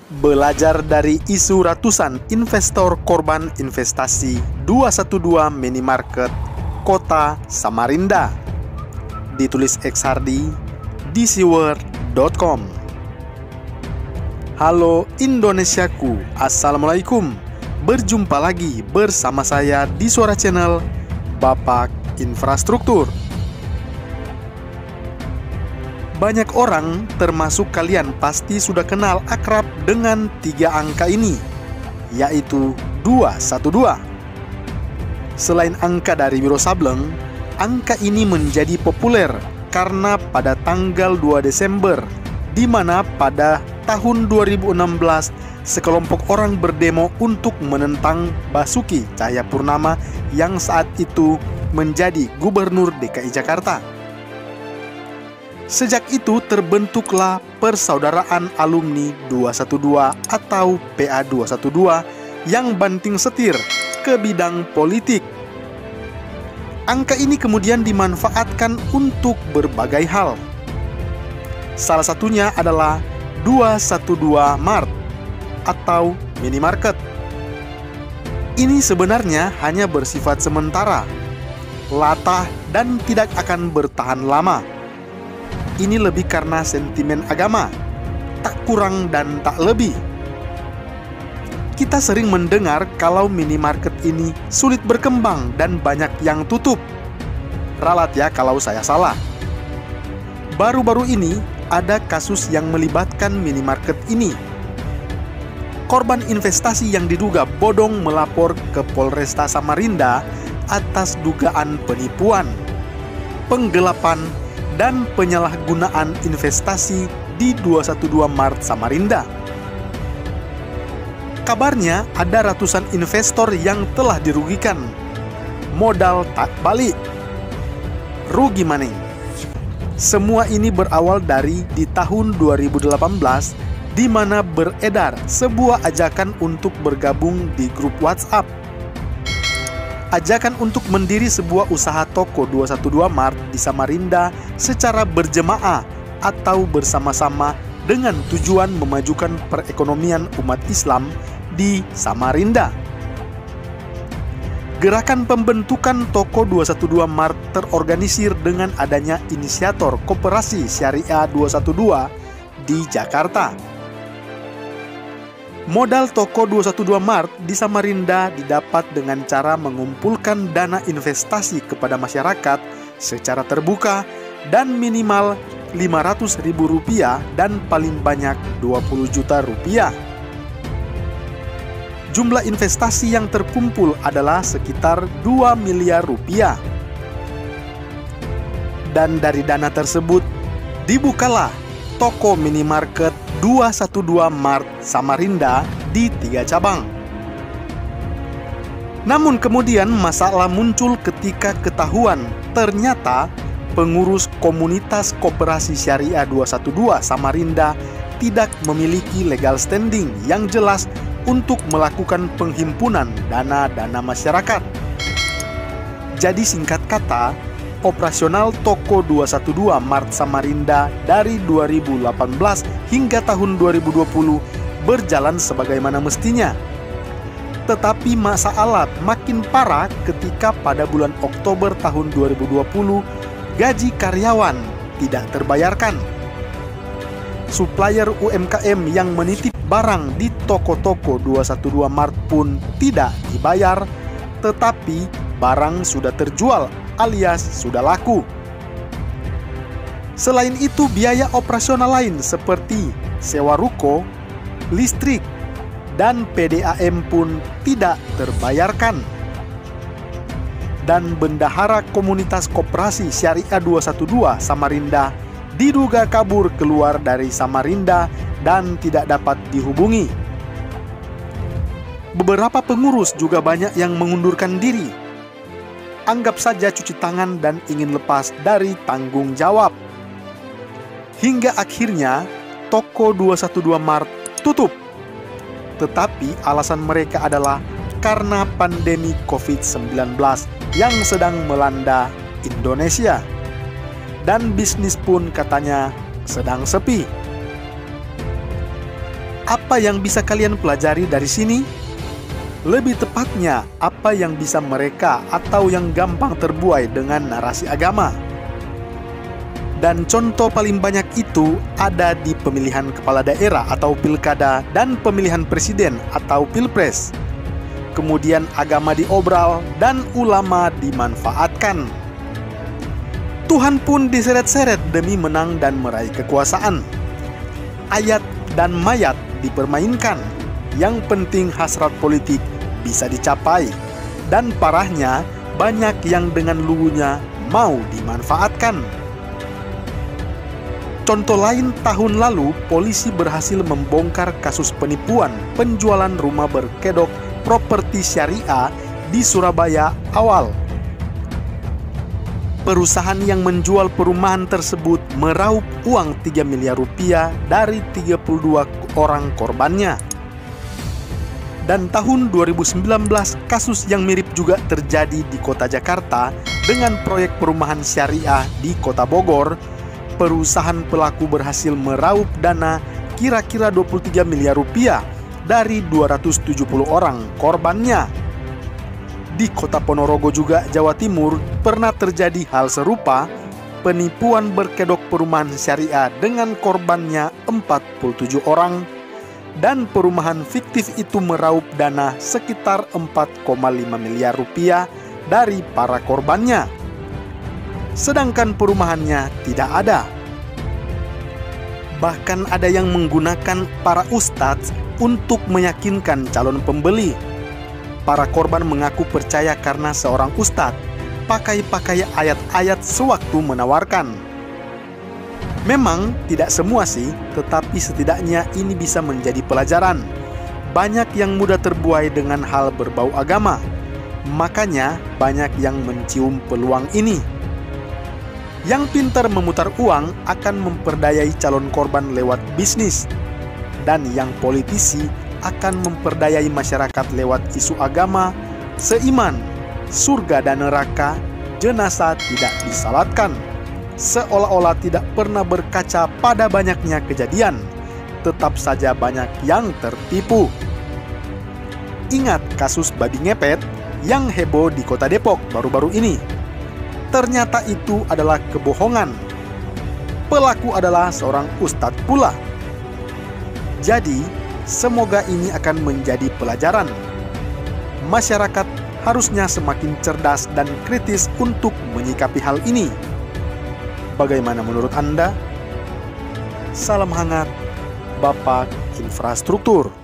Belajar dari isu ratusan investor korban investasi 212 minimarket Kota Samarinda. Ditulis X Hardy di dcworld.com. Halo Indonesiaku, Assalamualaikum. Berjumpa lagi bersama saya di Suara Channel Bapak Infrastruktur. Banyak orang, termasuk kalian, pasti sudah kenal akrab dengan 3 angka ini, yaitu 212. Selain angka dari Wiro Sableng, angka ini menjadi populer karena pada tanggal 2 Desember, di mana pada tahun 2016 sekelompok orang berdemo untuk menentang Basuki Cahayapurnama yang saat itu menjadi Gubernur DKI Jakarta. Sejak itu terbentuklah Persaudaraan Alumni 212 atau PA 212 yang banting setir ke bidang politik. Angka ini kemudian dimanfaatkan untuk berbagai hal. Salah satunya adalah 212 Mart atau minimarket. Ini sebenarnya hanya bersifat sementara, latah dan tidak akan bertahan lama. Ini lebih karena sentimen agama, tak kurang dan tak lebih. Kita sering mendengar kalau minimarket ini sulit berkembang dan banyak yang tutup. Ralat ya kalau saya salah. Baru-baru ini ada kasus yang melibatkan minimarket ini. Korban investasi yang diduga bodong melapor ke Polresta Samarinda atas dugaan penipuan, penggelapan, dan penyalahgunaan investasi di 212 Mart Samarinda. Kabarnya ada ratusan investor yang telah dirugikan. Modal tak balik. Rugi maning. Semua ini berawal dari di tahun 2018, di mana beredar sebuah ajakan untuk bergabung di grup WhatsApp. Ajakan untuk mendiri sebuah usaha toko 212 Mart di Samarinda secara berjemaah atau bersama-sama dengan tujuan memajukan perekonomian umat Islam di Samarinda. Gerakan pembentukan toko 212 Mart terorganisir dengan adanya inisiator Koperasi Syariah 212 di Jakarta. Modal toko 212 Mart di Samarinda didapat dengan cara mengumpulkan dana investasi kepada masyarakat secara terbuka dan minimal Rp500.000 dan paling banyak Rp20 juta. Jumlah investasi yang terkumpul adalah sekitar Rp2 miliar. Dan dari dana tersebut dibukalah toko minimarket 212 Mart Samarinda di 3 cabang. Namun kemudian masalah muncul ketika ketahuan ternyata pengurus komunitas Koperasi Syariah 212 Samarinda tidak memiliki legal standing yang jelas untuk melakukan penghimpunan dana-dana masyarakat. Jadi singkat kata, operasional toko 212 Mart Samarinda dari 2018 hingga tahun 2020 berjalan sebagaimana mestinya. Tetapi masalah makin parah ketika pada bulan Oktober tahun 2020 gaji karyawan tidak terbayarkan. Supplier UMKM yang menitip barang di toko-toko 212 Mart pun tidak dibayar, tetapi barang sudah terjual alias sudah laku. Selain itu, biaya operasional lain seperti sewa ruko, listrik, dan PDAM pun tidak terbayarkan. Dan bendahara komunitas Koperasi Syariah 212 Samarinda diduga kabur keluar dari Samarinda dan tidak dapat dihubungi. Beberapa pengurus juga banyak yang mengundurkan diri. Anggap saja cuci tangan dan ingin lepas dari tanggung jawab. Hingga akhirnya toko 212 Mart tutup. Tetapi alasan mereka adalah karena pandemi COVID-19 yang sedang melanda Indonesia. Dan bisnis pun katanya sedang sepi. Apa yang bisa kalian pelajari dari sini? Lebih tepatnya, apa yang bisa mereka atau yang gampang terbuai dengan narasi agama? Dan contoh paling banyak itu ada di pemilihan kepala daerah atau pilkada dan pemilihan presiden atau pilpres. Kemudian agama diobral dan ulama dimanfaatkan. Tuhan pun diseret-seret demi menang dan meraih kekuasaan. Ayat dan mayat dipermainkan. Yang penting hasrat politik bisa dicapai. Dan parahnya, banyak yang dengan lugunya mau dimanfaatkan. Contoh lain, tahun lalu polisi berhasil membongkar kasus penipuan penjualan rumah berkedok properti syariah di Surabaya awal. Perusahaan yang menjual perumahan tersebut meraup uang 3 miliar rupiah dari 32 orang korbannya. Dan tahun 2019 kasus yang mirip juga terjadi di kota Jakarta dengan proyek perumahan syariah di kota Bogor. Perusahaan pelaku berhasil meraup dana kira-kira 23 miliar rupiah dari 270 orang korbannya. Di kota Ponorogo juga, Jawa Timur, pernah terjadi hal serupa, penipuan berkedok perumahan syariah dengan korbannya 47 orang, dan perumahan fiktif itu meraup dana sekitar 4,5 miliar rupiah dari para korbannya. Sedangkan perumahannya tidak ada. Bahkan ada yang menggunakan para ustadz untuk meyakinkan calon pembeli. Para korban mengaku percaya karena seorang ustadz pakai ayat-ayat sewaktu menawarkan. Memang tidak semua sih, tetapi setidaknya ini bisa menjadi pelajaran. Banyak yang mudah terbuai dengan hal berbau agama. Makanya banyak yang mencium peluang ini. Yang pintar memutar uang akan memperdayai calon korban lewat bisnis. Dan yang politisi akan memperdayai masyarakat lewat isu agama, seiman, surga dan neraka, jenazah tidak disalatkan. Seolah-olah tidak pernah berkaca pada banyaknya kejadian, tetap saja banyak yang tertipu. Ingat kasus babi ngepet yang heboh di kota Depok baru-baru ini. Ternyata itu adalah kebohongan. Pelaku adalah seorang ustadz pula. Jadi, semoga ini akan menjadi pelajaran. Masyarakat harusnya semakin cerdas dan kritis untuk menyikapi hal ini. Bagaimana menurut Anda? Salam hangat, Bapak Infrastruktur.